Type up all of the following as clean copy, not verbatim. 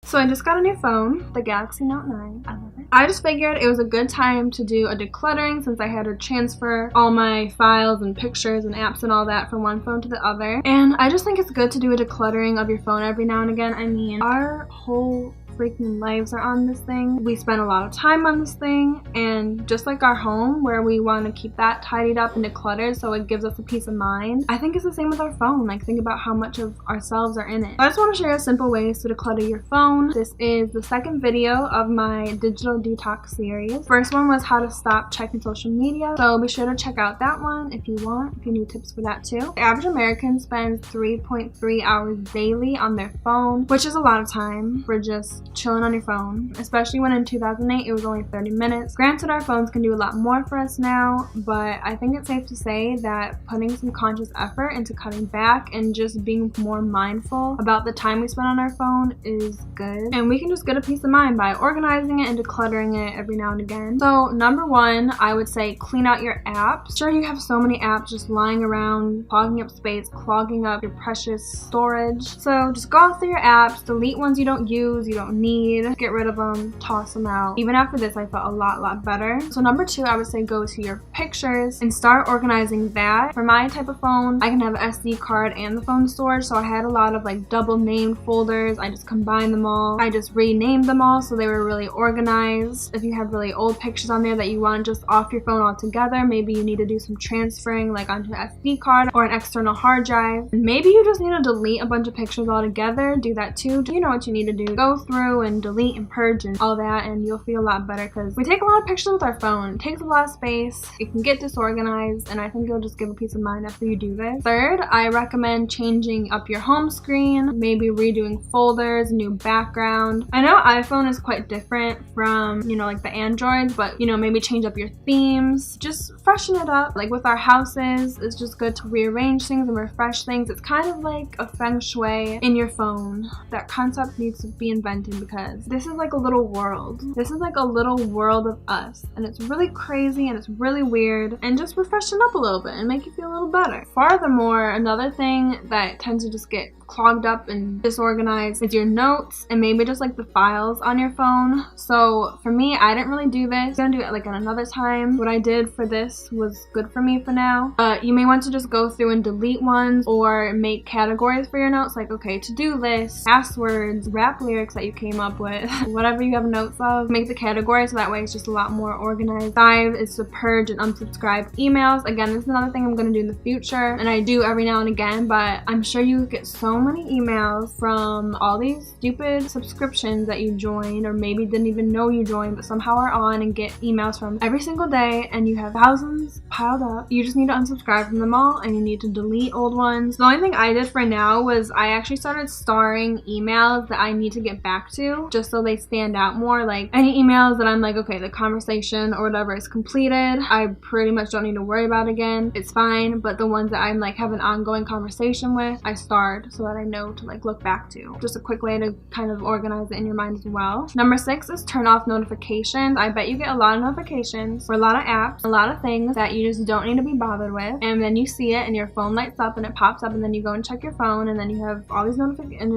So I just got a new phone, the Galaxy Note 9. I love it. I just figured it was a good time to do a decluttering since I had to transfer all my files and pictures and apps and all that from one phone to the other. And I just think it's good to do a decluttering of your phone every now and again. I mean, our whole freaking lives are on this thing. We spend a lot of time on this thing, and just like our home where we want to keep that tidied up and decluttered so it gives us a peace of mind, I think it's the same with our phone. Like, think about how much of ourselves are in it. I just want to share simple ways to declutter your phone. This is the second video of my digital detox series. First one was how to stop checking social media, so be sure to check out that one if you need tips for that too. The average American spends 3.3 hours daily on their phone, which is a lot of time for just chilling on your phone, especially when in 2008 it was only 30 minutes. Granted, our phones can do a lot more for us now, but I think it's safe to say that putting some conscious effort into cutting back and just being more mindful about the time we spend on our phone is good, and we can just get a peace of mind by organizing it and decluttering it every now and again. So number one, I would say clean out your apps. Sure, you have so many apps just lying around, clogging up space, clogging up your precious storage. So just go through your apps, delete ones you don't use, you don't need, get rid of them, toss them out. Even after this, I felt a lot better. So number two, I would say go to your pictures and start organizing that. For my type of phone, I can have an SD card and the phone storage, so I had a lot of like double named folders. I just combined them all. I just renamed them all so they were really organized. If you have really old pictures on there that you want just off your phone altogether, maybe you need to do some transferring like onto an SD card or an external hard drive. And maybe you just need to delete a bunch of pictures altogether. Do that too. You know what you need to do. Go through and delete and purge and all that, and you'll feel a lot better because we take a lot of pictures with our phone. It takes a lot of space. It can get disorganized, and I think you'll just give a peace of mind after you do this. Third, I recommend changing up your home screen, maybe redoing folders, new background. I know iPhone is quite different from, like the Androids, but maybe change up your themes. Just freshen it up. Like with our houses, it's just good to rearrange things and refresh things. It's kind of like a feng shui in your phone. That concept needs to be invented because this is like a little world. This is like a little world of us, and it's really crazy and it's really weird, and just refresh it up a little bit and make you feel a little better. Furthermore, another thing that tends to just get clogged up and disorganized is your notes and maybe just like the files on your phone. So for me, I didn't really do this. I'm gonna do it like at another time. What I did for this was good for me for now, but you may want to just go through and delete ones or make categories for your notes, like okay, to-do list, passwords, rap lyrics that you came up with, whatever you have notes of. Make the categories so that way it's just a lot more organized. 5 is to purge and unsubscribe emails. Again, this is another thing I'm going to do in the future, and I do every now and again, but I'm sure you get so many emails from all these stupid subscriptions that you joined or maybe didn't even know you joined but somehow are on and get emails from every single day, and you have thousands piled up. You just need to unsubscribe from them all, and you need to delete old ones. The only thing I did for now was I actually started starring emails that I need to get back to just so they stand out more. Like any emails that I'm like, okay, the conversation or whatever is completed, I pretty much don't need to worry about again. It's fine. But the ones that I'm like have an ongoing conversation with, I starred so that I know to like look back to. Just a quick way to kind of organize it in your mind as well. Number 6 is turn off notifications. I bet you get a lot of notifications for a lot of apps, a lot of things that you just don't need to be bothered with, and then you see it and your phone lights up and it pops up, and then you go and check your phone, and then you have all these notifications, and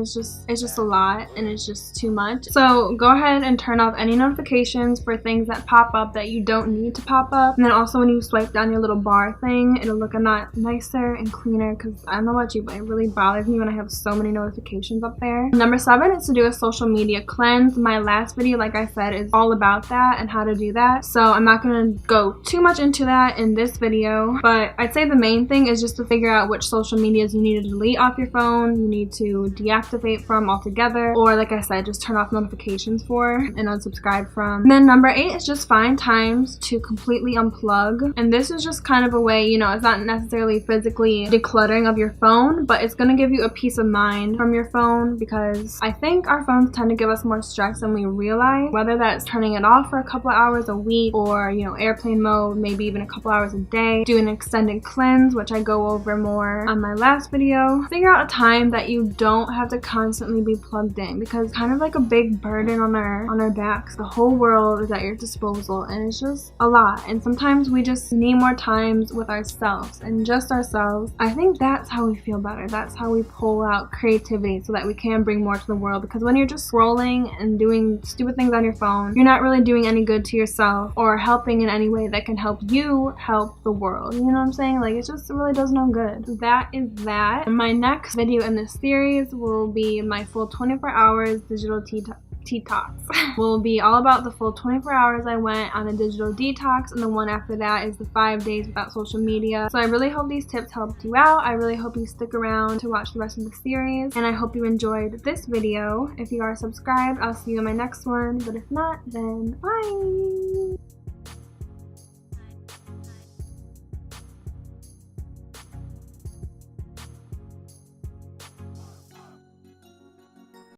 it's just a lot, and it's just too much. So go ahead and turn off any notifications for things that pop up that you don't need to pop up. And then also when you swipe down your little bar thing, it'll look a lot nicer and cleaner, because I don't know about you, but it really bothers me when I have so many notifications up there. Number 7 is to do a social media cleanse. My last video, like I said, is all about that and how to do that, so I'm not going to go too much into that in this video, but I'd say the main thing is just to figure out which social medias you need to delete off your phone, you need to deactivate from altogether, or like I said, just turn off notifications for and unsubscribe from. And then number 8 is just find times to completely unplug, and this is just kind of a way, it's not necessarily physically decluttering of your phone, but it's going to give you a peace of mind from your phone, because I think our phones tend to give us more stress than we realize, whether that's turning it off for a couple of hours a week, or airplane mode, maybe even a couple hours a day, do an extended cleanse, which I go over more on my last video. Figure out a time that you don't have to constantly be plugged in, because kind of like a big burden on our backs. The whole world is at your disposal, and it's just a lot. And sometimes we just need more times with ourselves and just ourselves. I think that's how we feel better. That's how we pull out creativity so that we can bring more to the world. Because when you're just scrolling and doing stupid things on your phone, you're not really doing any good to yourself or helping in any way that can help you help the world. You know what I'm saying? Like, it just really does no good. That is that. And my next video in this series will be my full 24 hours digital detox. Will be all about the full 24 hours I went on a digital detox, and the one after that is the 5 days without social media. So I really hope these tips helped you out. I really hope you stick around to watch the rest of the series, and I hope you enjoyed this video. If you are subscribed, I'll see you in my next one, but if not, then bye!